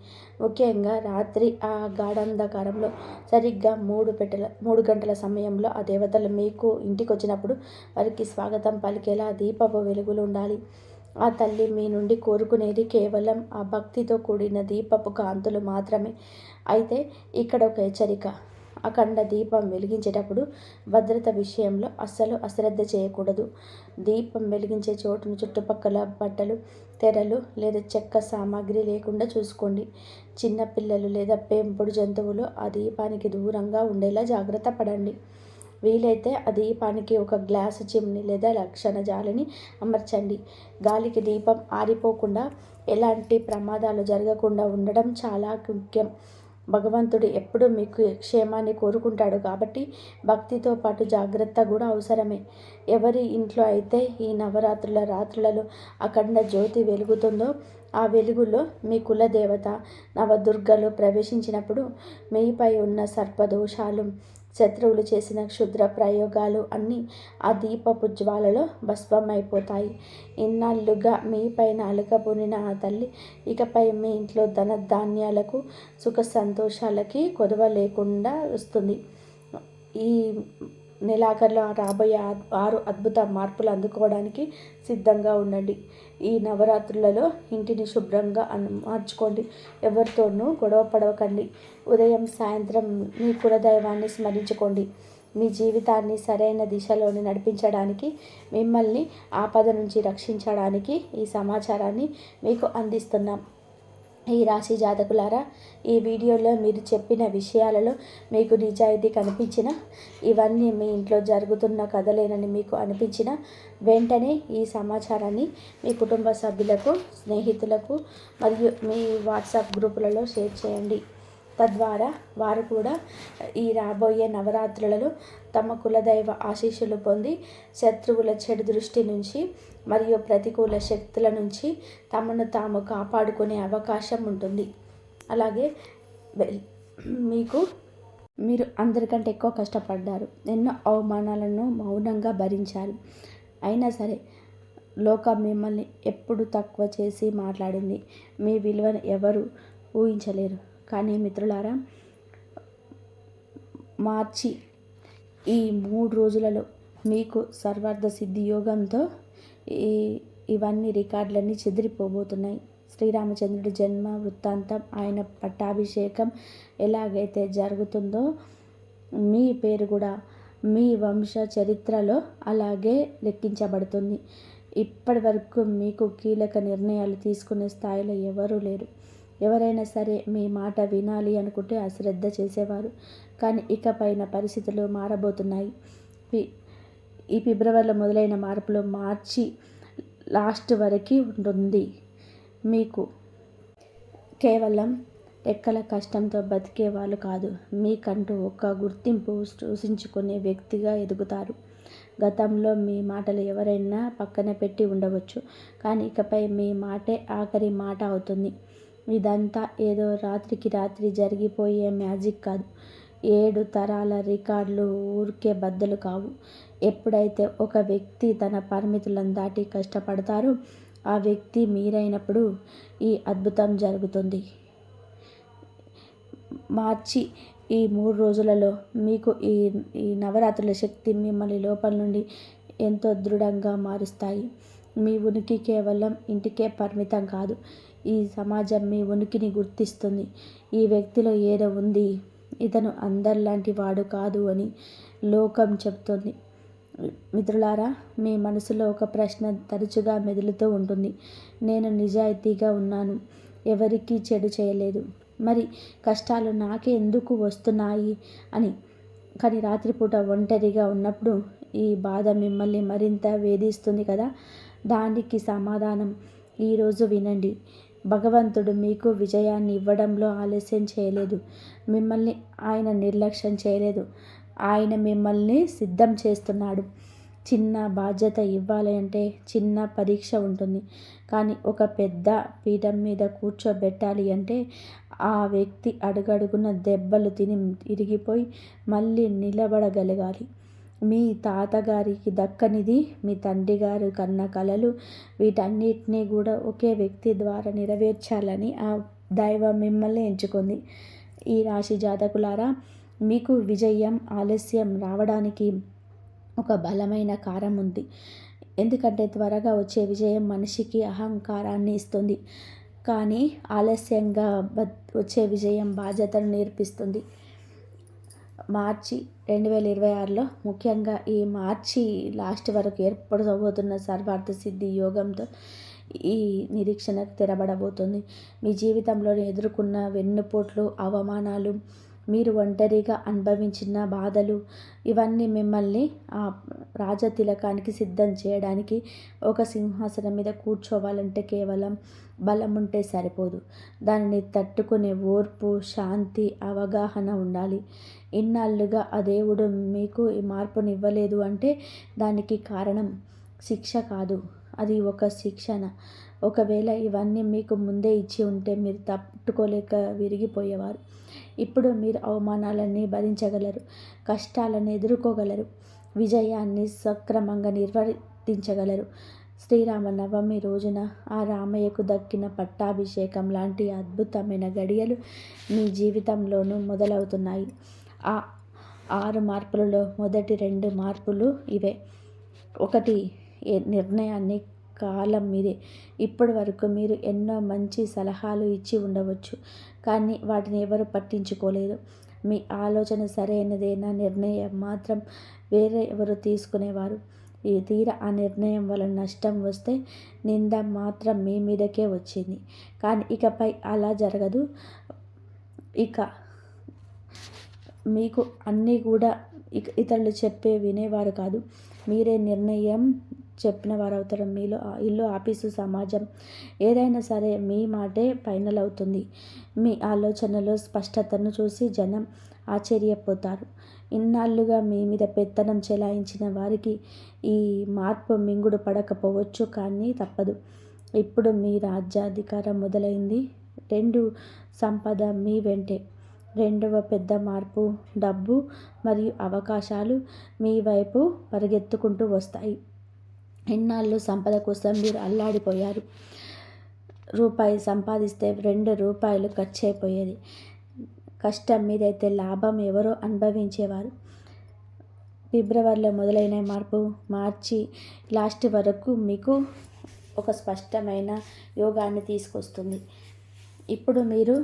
ముఖ్యంగా రాత్రి ఆ గాఢాంధకారంలో సరిగ్గా 3 గంటల సమయంలో ఆ దేవతలు మీకు ఇంటికి వచ్చినప్పుడు వారికి స్వాగతం పలికేలా దీపపు వెలుగులు ఉండాలి. ఆ తల్లి మీ నుండి కోరుకునేది కేవలం ఆ భక్తితో కూడిన దీపపు కాంతులు మాత్రమే. అయితే ఇక్కడ ఒక హెచ్చరిక. అఖండ దీపం వెలిగించేటప్పుడు భద్రత విషయంలో అస్సలు అశ్రద్ధ చేయకూడదు. దీపం వెలిగించే చోటును చుట్టుపక్కల బట్టలు, తెరలు లేదా చెక్క సామాగ్రి లేకుండా చూసుకోండి. చిన్నపిల్లలు లేదా పెంపుడు జంతువులు ఆ దీపానికి దూరంగా ఉండేలా జాగ్రత్త పడండి. వీలైతే ఆ దీపానికి ఒక గ్లాసు చిమ్ని లేదా లక్షణ జాలిని అమర్చండి. గాలికి దీపం ఆరిపోకుండా ఎలాంటి ప్రమాదాలు జరగకుండా ఉండడం చాలా ముఖ్యం. భగవంతుడు ఎప్పుడూ మీకు క్షేమాన్ని కోరుకుంటాడు కాబట్టి భక్తితో పాటు జాగ్రత్త కూడా అవసరమే. ఎవరి ఇంట్లో అయితే ఈ నవరాత్రుల రాత్రులలో అఖండ జ్యోతి వెలుగుతుందో ఆ వెలుగులో మీ కులదేవత నవదుర్గలు ప్రవేశించినప్పుడు మీపై ఉన్న సర్పదోషాలు, శత్రువులు చేసిన క్షుద్ర ప్రయోగాలు అన్నీ ఆ దీపపు జ్వాలలో భస్మమైపోతాయి. ఇన్నాళ్ళుగా మీపైన అలకబూనిన ఆ తల్లి ఇకపై మీ ఇంట్లో ధనధాన్యాలకు, సుఖ సంతోషాలకి కొదవ లేకుండా వస్తుంది. ఈ నెలాఖరులో రాబోయే 6 అద్భుత మార్పులు అందుకోవడానికి సిద్ధంగా ఉండండి. ఈ నవరాత్రులలో ఇంటిని శుభ్రంగా మార్చుకోండి. ఎవరితోనూ గొడవ పడవకండి. ఉదయం సాయంత్రం మీ కులదైవాన్ని స్మరించుకోండి. మీ జీవితాన్ని సరైన దిశలోని నడిపించడానికి, మిమ్మల్ని ఆపద నుంచి రక్షించడానికి ఈ సమాచారాన్ని మీకు అందిస్తున్నాం. ఈ రాశి జాతకులారా, ఈ వీడియోలో మీరు చెప్పిన విషయాలలో మీకు నిజాయితీ కనిపించిన, ఇవన్నీ మీ ఇంట్లో జరుగుతున్న కథలేనని మీకు అనిపించిన వెంటనే ఈ సమాచారాన్ని మీ కుటుంబ సభ్యులకు, స్నేహితులకు మరియు మీ వాట్సాప్ గ్రూపులలో షేర్ చేయండి. తద్వారా వారు కూడా ఈ రాబోయే నవరాత్రులలో తమ కులదైవ ఆశీస్సులు పొంది శత్రువుల చెడు దృష్టి నుంచి మరియు ప్రతికూల శక్తుల నుంచి తమను తాము కాపాడుకునే అవకాశం ఉంటుంది. అలాగే మీరు అందరికంటే ఎక్కువ కష్టపడ్డారు. ఎన్నో అవమానాలను మౌనంగా భరించారు. అయినా సరే లోకం మిమ్మల్ని ఎప్పుడు తక్కువ చేసి మాట్లాడింది. మీ విలువను ఎవరు ఊహించలేరు. కానీ మిత్రులారా, మార్చి ఈ 3 రోజులలో మీకు సర్వార్థ సిద్ధి యోగంతో ఇవన్నీ రికార్డులన్నీ చెదిరిపోబోతున్నాయి. శ్రీరామచంద్రుడి జన్మ వృత్తాంతం, ఆయన పట్టాభిషేకం ఎలాగైతే జరుగుతుందో మీ పేరు కూడా మీ వంశ చరిత్రలో అలాగే లెక్కించబడుతుంది. ఇప్పటి వరకు మీకు కీలక నిర్ణయాలు తీసుకునే స్థాయిలో ఎవరూ లేరు. ఎవరైనా సరే మీ మాట వినాలి అనుకుంటే అశ్రద్ధ చేసేవారు. కానీ ఇకపైన పరిస్థితులు మారబోతున్నాయి. ఈ ఫిబ్రవరిలో మొదలైన మార్పులు మార్చి లాస్ట్ వరకు ఉంటుంది. మీకు కేవలం రెక్కల కష్టంతో బతికే వాళ్ళు కాదు, మీకంటూ ఒక గుర్తింపు సృష్టించుకునే వ్యక్తిగా ఎదుగుతారు. గతంలో మీ మాటలు ఎవరైనా పక్కన పెట్టి ఉండవచ్చు, కానీ ఇకపై మీ మాటే ఆఖరి మాట అవుతుంది. ఇదంతా ఏదో రాత్రికి రాత్రి జరిగిపోయే మ్యాజిక్ కాదు. 7 తరాల రికార్డులు ఊరికే బద్దలు కావు. ఎప్పుడైతే ఒక వ్యక్తి తన పరిమితులను దాటి కష్టపడతారో ఆ వ్యక్తి మీరైనప్పుడు ఈ అద్భుతం జరుగుతుంది. మార్చి ఈ 3 రోజులలో మీకు ఈ నవరాత్రుల శక్తి మిమ్మల్ని లోపల నుండి ఎంతో దృఢంగా మారుస్తాయి. మీ ఉనికి కేవలం ఇంటికే పరిమితం కాదు. ఈ సమాజం మీ ఉనికిని గుర్తిస్తుంది. ఈ వ్యక్తిలో ఏదో ఉంది, ఇతను అందరిలాంటి వాడు కాదు అని లోకం చెప్తుంది. మిత్రులారా, మీ మనసులో ఒక ప్రశ్న తరచుగా మెదులుతూ ఉంటుంది. నేను నిజాయితీగా ఉన్నాను, ఎవరికీ చెడు చేయలేదు, మరి కష్టాలు నాకే ఎందుకు వస్తున్నాయి అని. కానీ రాత్రిపూట ఒంటరిగా ఉన్నప్పుడు ఈ బాధ మిమ్మల్ని మరింత వేధిస్తుంది కదా. దానికి సమాధానం ఈరోజు వినండి. భగవంతుడు మీకు విజయాన్ని ఇవ్వడంలో ఆలస్యం చేయలేదు. మిమ్మల్ని ఆయన నిర్లక్ష్యం చేయలేదు. ఆయన మిమ్మల్ని సిద్ధం చేస్తున్నాడు. చిన్న బాధ్యత ఇవ్వాలి అంటే చిన్న పరీక్ష ఉంటుంది. కానీ ఒక పెద్ద పీఠం మీద కూర్చోబెట్టాలి అంటే ఆ వ్యక్తి అడుగడుగున దెబ్బలు తిని ఇరిగిపోయి మళ్ళీ నిలబడగలగాలి. మీ తాతగారికి దక్కనిది, మీ తండ్రి గారు కన్న కలలు, వీటన్నిటినీ కూడా ఒకే వ్యక్తి ద్వారా నెరవేర్చాలని ఆ దైవం మిమ్మల్ని ఎంచుకుంది. ఈ రాశి జాతకులారా, మీకు విజయం ఆలస్యం రావడానికి ఒక బలమైన కారణం ఉంది. ఎందుకంటే త్వరగా వచ్చే విజయం మనిషికి అహంకారాన్ని ఇస్తుంది, కానీ ఆలస్యంగా వచ్చే విజయం బాధ్యతను నేర్పిస్తుంది. మార్చి 2026లో ముఖ్యంగా ఈ మార్చి లాస్ట్ వరకు ఏర్పడబోతున్న సర్వార్థ సిద్ధి యోగంతో ఈ నిరీక్షణ తెరబడబోతుంది. మీ జీవితంలో ఎదుర్కొన్న వెన్నుపోట్లు, అవమానాలు, మీరు ఒంటరిగా అనుభవించిన బాధలు, ఇవన్నీ మిమ్మల్ని ఆ రాజతిలకానికి సిద్ధం చేయడానికి. ఒక సింహాసనం మీద కూర్చోవాలంటే కేవలం బలం ఉంటే సరిపోదు, దానిని తట్టుకునే ఓర్పు, శాంతి, అవగాహన ఉండాలి. ఇన్నాళ్ళుగా ఆ దేవుడు మీకు ఈ మార్పుని ఇవ్వలేదు అంటే దానికి కారణం శిక్ష కాదు, అది ఒక శిక్షణ. ఒకవేళ ఇవన్నీ మీకు ముందే ఇచ్చి ఉంటే మీరు తట్టుకోలేక విరిగిపోయేవారు. ఇప్పుడు మీరు అవమానాలన్నీ భరించగలరు, కష్టాలను ఎదుర్కోగలరు, విజయాన్ని సక్రమంగా నిర్వర్తించగలరు. శ్రీరామనవమి రోజున ఆ రామయ్యకు దక్కిన పట్టాభిషేకం లాంటి అద్భుతమైన గడియలు మీ జీవితంలోనూ మొదలవుతున్నాయి. ఆ 6 మార్పులలో మొదటి 2 మార్పులు ఇవే. 1, నిర్ణయాన్ని కాలం మీదే. ఇప్పటి వరకు మీరు ఎన్నో మంచి సలహాలు ఇచ్చి ఉండవచ్చు, కానీ వాటిని ఎవరు పట్టించుకోలేదు. మీ ఆలోచన సరైనదేనా, నిర్ణయం మాత్రం వేరే ఎవరు తీసుకునేవారు. ఈ తీరా ఆ నిర్ణయం వల్ల నష్టం వస్తే నింద మాత్రం మీ మీదకే వచ్చింది. కానీ ఇకపై అలా జరగదు. ఇక మీకు అన్నీ కూడా ఇతరులు చెప్పే వినేవారు కాదు, మీరే నిర్ణయం చెప్పిన వారు అవుతారు. మీలో ఇల్లు, ఆఫీసు, సమాజం ఏదైనా సరే మీ మాటే ఫైనల్ అవుతుంది. మీ ఆలోచనలో స్పష్టతను చూసి జనం ఆశ్చర్యపోతారు. ఇన్నాళ్ళుగా మీ మీద పెత్తనం చెలాయించిన వారికి ఈ మార్పు మింగుడు పడకపోవచ్చు, కానీ తప్పదు. ఇప్పుడు మీ రాజ్యాధికారం మొదలైంది. 2, సంపద మీ వెంటే. 2వ పెద్ద మార్పు, డబ్బు మరియు అవకాశాలు మీ వైపు పరిగెత్తుకుంటూ వస్తాయి. ఇన్నాళ్ళు సంపద కోసం మీరు అల్లాడిపోయారు. రూపాయి సంపాదిస్తే 2 రూపాయలు ఖర్చు అయిపోయేది. కష్టం మీదైతే లాభం ఎవరో అనుభవించేవారు. ఫిబ్రవరిలో మొదలైన మార్పు మార్చి లాస్ట్ వరకు మీకు ఒక స్పష్టమైన యోగాన్ని తీసుకొస్తుంది. ఇప్పుడు మీరు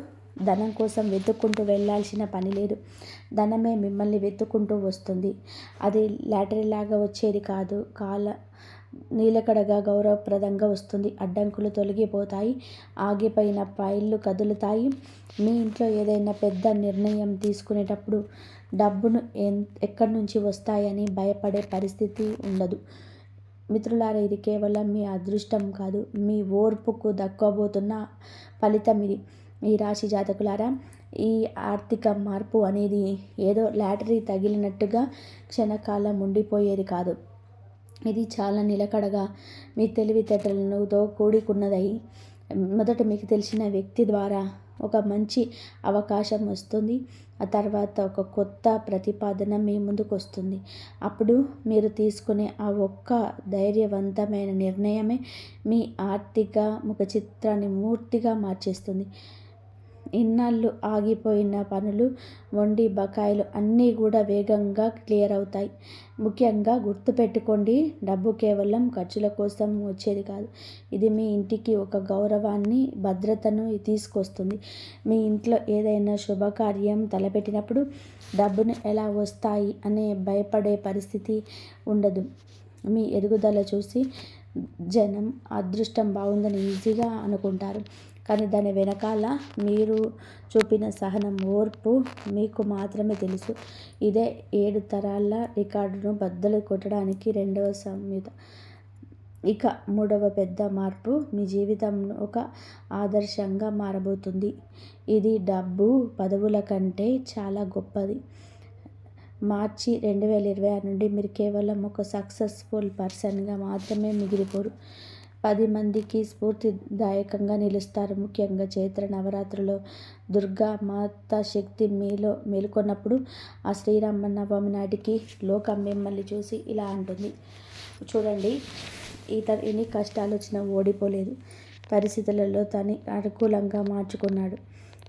ధనం కోసం వెతుక్కుంటూ వెళ్ళాల్సిన పని లేదు, ధనమే మిమ్మల్ని వెతుక్కుంటూ వస్తుంది. అది లాటరీలాగా వచ్చేది కాదు, నీలకడగా గౌరవప్రదంగా వస్తుంది. అడ్డంకులు తొలగిపోతాయి, ఆగిపోయిన ఫైళ్ళు కదులుతాయి. మీ ఇంట్లో ఏదైనా పెద్ద నిర్ణయం తీసుకునేటప్పుడు డబ్బును ఎక్కడి నుంచి వస్తాయని భయపడే పరిస్థితి ఉండదు. మిత్రులారా, ఇది కేవలం మీ అదృష్టం కాదు, మీ ఓర్పుకు దక్కబోతున్న ఫలితం ఇది. ఈ రాశి జాతకులారా, ఈ ఆర్థిక మార్పు అనేది ఏదో లాటరీ తగిలినట్టుగా క్షణకాలం ఉండిపోయేది కాదు. ఇది చాలా నిలకడగా మీ తెలివితేటలతో కూడుకున్నదై మొదట మీకు తెలిసిన వ్యక్తి ద్వారా ఒక మంచి అవకాశం వస్తుంది. ఆ తర్వాత ఒక కొత్త ప్రతిపాదన మీ ముందుకు వస్తుంది. అప్పుడు మీరు తీసుకునే ఆ ఒక్క ధైర్యవంతమైన నిర్ణయమే మీ ఆర్థిక ముఖ చిత్రాన్ని పూర్తిగా మార్చేస్తుంది. ఇన్నాళ్ళు ఆగిపోయిన పనులు, మొండి బకాయిలు అన్నీ కూడా వేగంగా క్లియర్ అవుతాయి. ముఖ్యంగా గుర్తుపెట్టుకోండి, డబ్బు కేవలం ఖర్చుల కోసం వచ్చేది కాదు. ఇది మీ ఇంటికి ఒక గౌరవాన్ని, భద్రతను తీసుకొస్తుంది. మీ ఇంట్లో ఏదైనా శుభకార్యం తలపెట్టినప్పుడు డబ్బును ఎలా వస్తాయి అనే భయపడే పరిస్థితి ఉండదు. మీ ఎదుగుదల చూసి జనం అదృష్టం బాగుందని ఈజీగా అనుకుంటారు, కానీ దాని వెనకాల మీరు చూపిన సహనం, ఓర్పు మీకు మాత్రమే తెలుసు. ఇదే 7 తరాల రికార్డును బద్దలు కొట్టడానికి 2వ సంయుత. ఇక 3వ పెద్ద మార్పు మీ జీవితం ఒక ఆదర్శంగా మారబోతుంది. ఇది డబ్బు, పదవుల కంటే చాలా గొప్పది. మార్చి 2026 నుండి మీరు కేవలం ఒక సక్సెస్ఫుల్ పర్సన్గా మాత్రమే మిగిలిపోరు, 10 మందికి స్ఫూర్తిదాయకంగా నిలుస్తారు. ముఖ్యంగా చైత్ర నవరాత్రుల్లో దుర్గా మాత శక్తి మీలో మేలుకొన్నప్పుడు ఆ శ్రీరామనవమి నాటికి లోకం మిమ్మల్ని చూసి ఇలా అంటుంది, చూడండి, ఎన్ని కష్టాలు వచ్చినా ఓడిపోలేదు, పరిస్థితులలో తను అనుకూలంగా మార్చుకున్నాడు,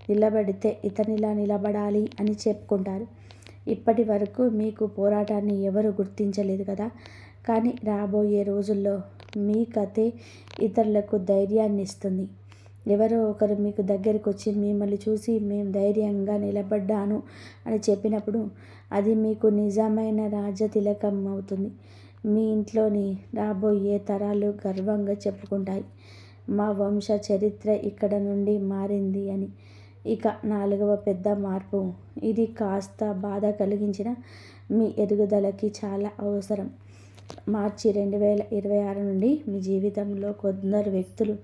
నిలబడితే ఇతనిలా నిలబడాలి అని చెప్పుకుంటారు. ఇప్పటి వరకు మీకు పోరాటాన్ని ఎవరు గుర్తించలేదు కదా, కానీ రాబోయే రోజుల్లో మీ కథే ఇతరులకు ధైర్యాన్ని ఇస్తుంది. ఎవరో ఒకరు మీకు దగ్గరికి వచ్చి మిమ్మల్ని చూసి మేము ధైర్యంగా నిలబడ్డాను అని చెప్పినప్పుడు అది మీకు నిజమైన రాజతిలకం అవుతుంది. మీ ఇంట్లోని రాబోయే తరాలు గర్వంగా చెప్పుకుంటాయి, మా వంశ చరిత్ర ఇక్కడ నుండి మారింది అని. ఇక 4వ పెద్ద మార్పు. ఇది కాస్త బాధ కలిగించిన మీ ఎదుగుదలకి చాలా అవసరం. మార్చి 2026 నుండి మీ జీవితంలో కొందరు వ్యక్తులు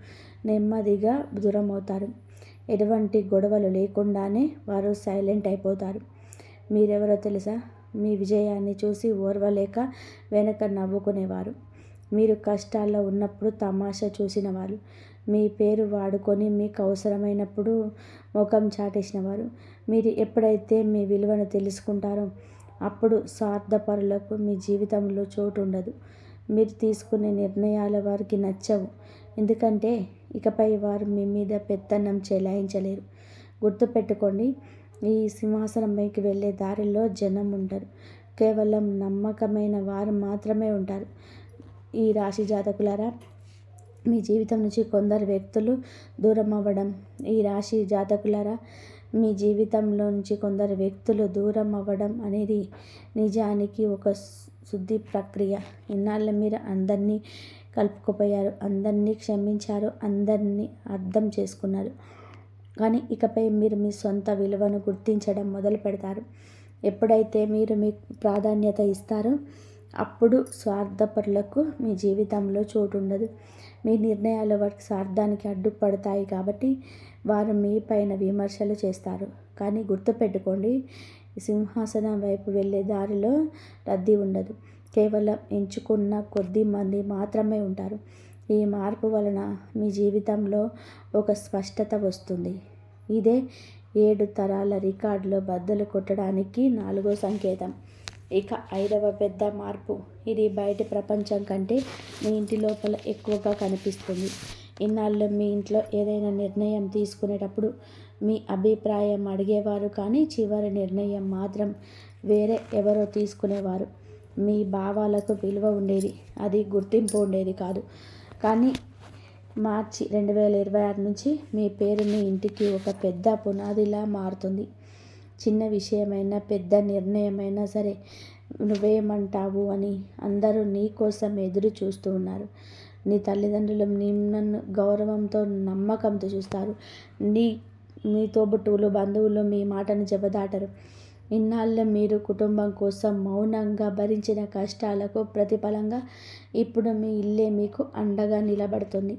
నెమ్మదిగా దూరమవుతారు. ఎటువంటి గొడవలు లేకుండానే వారు సైలెంట్ అయిపోతారు. మీరెవరో తెలుసా? మీ విజయాన్ని చూసి ఓర్వలేక వెనక నవ్వుకునేవారు. మీరు కష్టాల్లో ఉన్నప్పుడు తమాషా చూసినవారు. మీ పేరు వాడుకొని మీకు అవసరమైనప్పుడు ముఖం చాటేసినవారు. మీరు ఎప్పుడైతే మీ విలువను తెలుసుకుంటారో అప్పుడు స్వార్థపరులకు మీ జీవితంలో చోటు ఉండదు. మీరు తీసుకునే నిర్ణయాలు వారికి నచ్చవు. ఎందుకంటే ఇకపై వారు మీ మీద పెత్తనం చెలాయించలేరు. గుర్తుపెట్టుకోండి, ఈ సింహాసనంపైకి వెళ్ళే దారిలో జనం ఉంటారు. కేవలం నమ్మకమైన వారు మాత్రమే ఉంటారు. ఈ రాశి జాతకులారా, మీ జీవితం నుంచి కొందరు వ్యక్తులు దూరం అవ్వడం. ఈ రాశి జాతకులారా, మీ జీవితంలో నుంచి కొందరు వ్యక్తులు దూరం అవ్వడం అనేది నిజానికి ఒక శుద్ధి ప్రక్రియ. ఇన్నాళ్ళు మీరు అందరినీ కలుపుకుపోయారు, అందరినీ క్షమించారు, అందరినీ అర్థం చేసుకున్నారు. కానీ ఇకపై మీరు మీ సొంత విలువను గుర్తించడం మొదలు పెడతారు. ఎప్పుడైతే మీరు మీకు ప్రాధాన్యత ఇస్తారో అప్పుడు స్వార్థపరులకు మీ జీవితంలో చోటు ఉండదు. మీ నిర్ణయాలు వారికి స్వార్థానికి అడ్డుపడతాయి కాబట్టి వారు మీ పైన విమర్శలు చేస్తారు. కానీ గుర్తుపెట్టుకోండి, సింహాసనం వైపు వెళ్ళే దారిలో రద్దీ ఉండదు. కేవలం ఎంచుకున్న కొద్ది మంది మాత్రమే ఉంటారు. ఈ మార్పు వలన మీ జీవితంలో ఒక స్పష్టత వస్తుంది. ఇదే 7 తరాల రికార్డులో బద్దలు కొట్టడానికి 4వ సంకేతం. ఇక 5వ పెద్ద మార్పు. ఇది బయటి ప్రపంచం కంటే మీ ఇంటి లోపల ఎక్కువగా కనిపిస్తుంది. ఇన్నాళ్ళు మీ ఇంట్లో ఏదైనా నిర్ణయం తీసుకునేటప్పుడు మీ అభిప్రాయం అడిగేవారు, కానీ చివరి నిర్ణయం మాత్రం వేరే ఎవరో తీసుకునేవారు. మీ భావాలకు విలువ ఉండేది, అది గుర్తింపు ఉండేది కాదు. కానీ మార్చి 2026 నుంచి మీ పేరు మీ ఇంటికి ఒక పెద్ద పునాదిలా మారుతుంది. చిన్న విషయమైనా పెద్ద నిర్ణయమైనా సరే నువ్వేమంటావు అని అందరూ నీ కోసం ఎదురు చూస్తూ ఉన్నారు. నీ తల్లిదండ్రులు నిన్ను గౌరవంతో నమ్మకంతో చూస్తారు. మీ తోబుట్టువులు బంధువులు మీ మాటను జవదాటరు. ఇన్నాళ్ళు మీరు కుటుంబం కోసం మౌనంగా భరించిన కష్టాలకు ప్రతిఫలంగా ఇప్పుడు మీ ఇల్లే మీకు అండగా నిలబడుతుంది.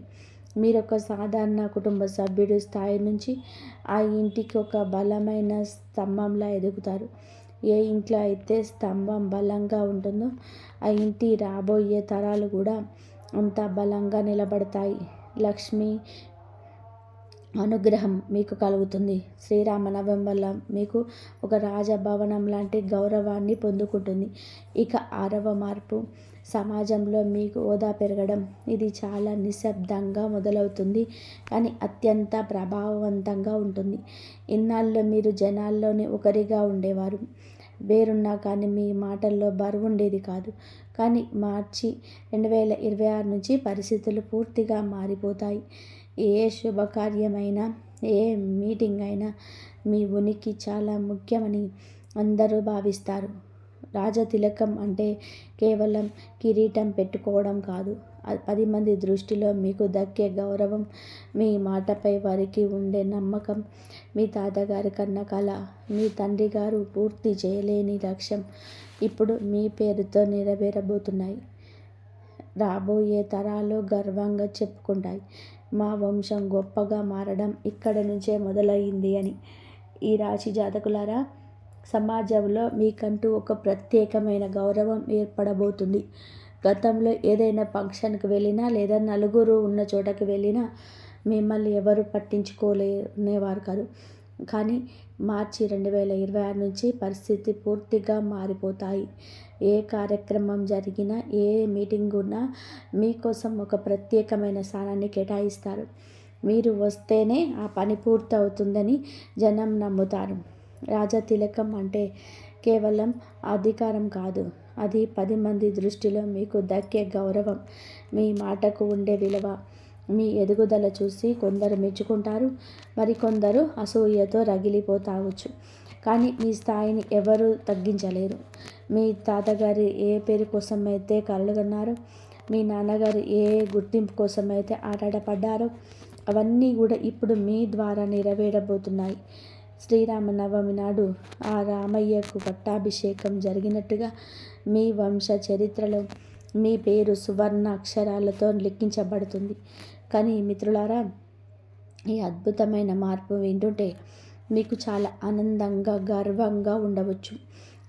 మీరు ఒక సాధారణ కుటుంబ సభ్యుడి స్థాయి నుంచి ఆ ఇంటికి ఒక బలమైన స్తంభంలా ఎదుగుతారు. ఏ ఇంట్లో అయితే స్తంభం బలంగా ఉంటుందో ఆ ఇంటి రాబోయే తరాలు కూడా అంత బలంగా నిలబడతాయి. లక్ష్మి అనుగ్రహం మీకు కలుగుతుంది. శ్రీరామనవమి వల్ల మీకు ఒక రాజభవనం లాంటి గౌరవాన్ని పొందుకుంటుంది. ఇక 6వ మార్పు. సమాజంలో మీకు హోదా పెరగడం. ఇది చాలా నిశ్శబ్దంగా మొదలవుతుంది, కానీ అత్యంత ప్రభావవంతంగా ఉంటుంది. ఇన్నాళ్ళు మీరు జనాల్లోని ఒకరిగా ఉండేవారు. వేరున్నా కానీ మీ మాటల్లో బరువు ఉండేది కాదు. కానీ మార్చి 2026 నుంచి పరిస్థితులు పూర్తిగా మారిపోతాయి. ఏ శుభకార్యమైనా, ఏ మీటింగ్ అయినా మీ ఉనికి చాలా ముఖ్యమని అందరూ భావిస్తారు. రాజతిలకం అంటే కేవలం కిరీటం పెట్టుకోవడం కాదు. 10 మంది దృష్టిలో మీకు దక్కే గౌరవం, మీ మాటపై వారికి ఉండే నమ్మకం, మీ తాతగారి కన్న కల, మీ తండ్రి గారు పూర్తి చేయలేని లక్ష్యం ఇప్పుడు మీ పేరుతో నెరవేరబోతున్నాయి. రాబోయే తరాలు గర్వంగా చెప్పుకుంటాయి, మా వంశం గొప్పగా మారడం ఇక్కడ నుంచే మొదలయ్యింది అని. ఈ రాశి జాతకులారా, సమాజంలో మీకంటూ ఒక ప్రత్యేకమైన గౌరవం ఏర్పడబోతుంది. గతంలో ఏదైనా ఫంక్షన్కి వెళ్ళినా లేదా నలుగురు ఉన్న చోటకి వెళ్ళినా మిమ్మల్ని ఎవరు పట్టించుకోలేవారు కాదు. కానీ మార్చి 2026 నుంచి పరిస్థితి పూర్తిగా మారిపోతాయి. ఏ కార్యక్రమం జరిగినా, ఏ మీటింగ్ ఉన్నా మీకోసం ఒక ప్రత్యేకమైన స్థానాన్ని కేటాయిస్తారు. మీరు వస్తేనే ఆ పని పూర్తి అవుతుందని జనం నమ్ముతారు. రాజతిలకం అంటే కేవలం అధికారం కాదు, అది 10 మంది దృష్టిలో మీకు దక్కే గౌరవం, మీ మాటకు ఉండే విలువ. మీ ఎదుగుదల చూసి కొందరు మెచ్చుకుంటారు, మరికొందరు అసూయతో రగిలిపోతావచ్చు. కానీ మీ స్థాయిని ఎవరూ తగ్గించలేరు. మీ తాతగారు ఏ పేరు కోసమైతే కలలుగన్నారో, మీ నాన్నగారు ఏ గుర్తింపు కోసమైతే ఆరాటపడ్డారో అవన్నీ కూడా ఇప్పుడు మీ ద్వారా నెరవేరబోతున్నాయి. శ్రీరామనవమి నాడు ఆ రామయ్యకు పట్టాభిషేకం జరిగినట్టుగా మీ వంశ చరిత్రలో మీ పేరు సువర్ణ అక్షరాలతో లిఖించబడుతుంది. కానీ మిత్రులారా, ఈ అద్భుతమైన మార్పు వింటుంటే మీకు చాలా ఆనందంగా, గర్వంగా ఉండవచ్చు.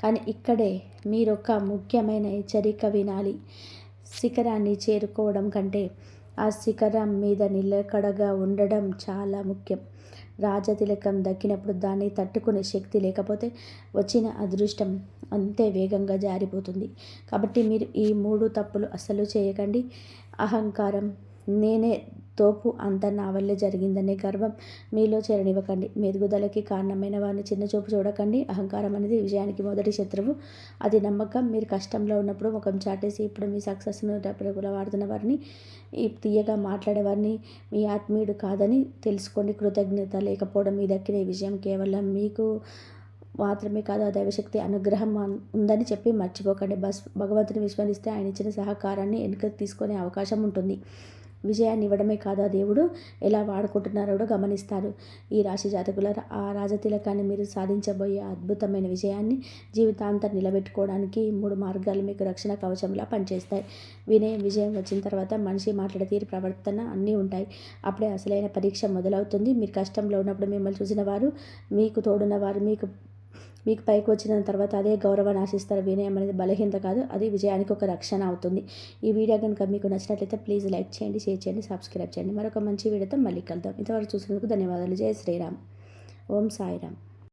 కానీ ఇక్కడే మీరొక ముఖ్యమైన హెచ్చరిక వినాలి. శిఖరాన్ని చేరుకోవడం కంటే ఆ శిఖరం మీద నిలకడగా ఉండడం చాలా ముఖ్యం. రాజతిలకం దక్కినప్పుడు దాన్ని తట్టుకునే శక్తి లేకపోతే వచ్చిన అదృష్టం అంతే వేగంగా జారిపోతుంది. కాబట్టి మీరు ఈ 3 తప్పులు అస్సలు చేయకండి. అహంకారం, నేనే తోపు, అంతా నా వల్లే జరిగిందనే గర్వం మీలో చేరనివ్వకండి. మీ ఎదుగుదలకి కారణమైన వారిని చిన్నచూపు చూడకండి. అహంకారం అనేది విజయానికి మొదటి శత్రువు. అది నమ్మకం. మీరు కష్టంలో ఉన్నప్పుడు ముఖం చాటేసి ఇప్పుడు మీ సక్సెస్ను డబ్బులు వాడుతున్న వారిని, ఈ తీయగా మాట్లాడేవారిని మీ ఆత్మీయుడు కాదని తెలుసుకోండి. కృతజ్ఞత లేకపోవడం మీ దక్కిన ఈ విజయం కేవలం మీకు మాత్రమే కాదు, ఆ దైవశక్తి అనుగ్రహం ఉందని చెప్పి మర్చిపోకండి. భగవంతుని విస్మరిస్తే ఆయన ఇచ్చిన సహకారాన్ని వెనుక తీసుకునే అవకాశం ఉంటుంది. విజయాన్ని ఇవ్వడమే కాదు, ఆ దేవుడు ఎలా వాడుకుంటున్నారో కూడా గమనిస్తారు. ఈ రాశి జాతకుల ఆ రాజతిలకాన్ని మీరు సాధించబోయే అద్భుతమైన విజయాన్ని జీవితాంతం నిలబెట్టుకోవడానికి 3 మార్గాలు మీకు రక్షణ కవచంలా పనిచేస్తాయి. వినయం, విజయం వచ్చిన తర్వాత మనిషి మాట్లాడే తీరు, ప్రవర్తన అన్నీ ఉంటాయి. అప్పుడే అసలైన పరీక్ష మొదలవుతుంది. మీరు కష్టంలో ఉన్నప్పుడు మిమ్మల్ని చూసిన వారు, మీకు తోడున్న వారు మీకు పైకి వచ్చిన తర్వాత అదే గౌరవాన్ని ఆశిస్తారు. వినయం అనేది బలహీనత కాదు, అది విజయానికి ఒక రక్షణ అవుతుంది. ఈ వీడియో కనుక మీకు నచ్చినట్లయితే ప్లీజ్ లైక్ చేయండి, షేర్ చేయండి, సబ్స్క్రైబ్ చేయండి. మరొక మంచి వీడియోతో మళ్ళీ కలుద్దాం. ఇంతవరకు చూసినందుకు ధన్యవాదాలు. జై శ్రీరామ్. ఓం సాయిరామ్.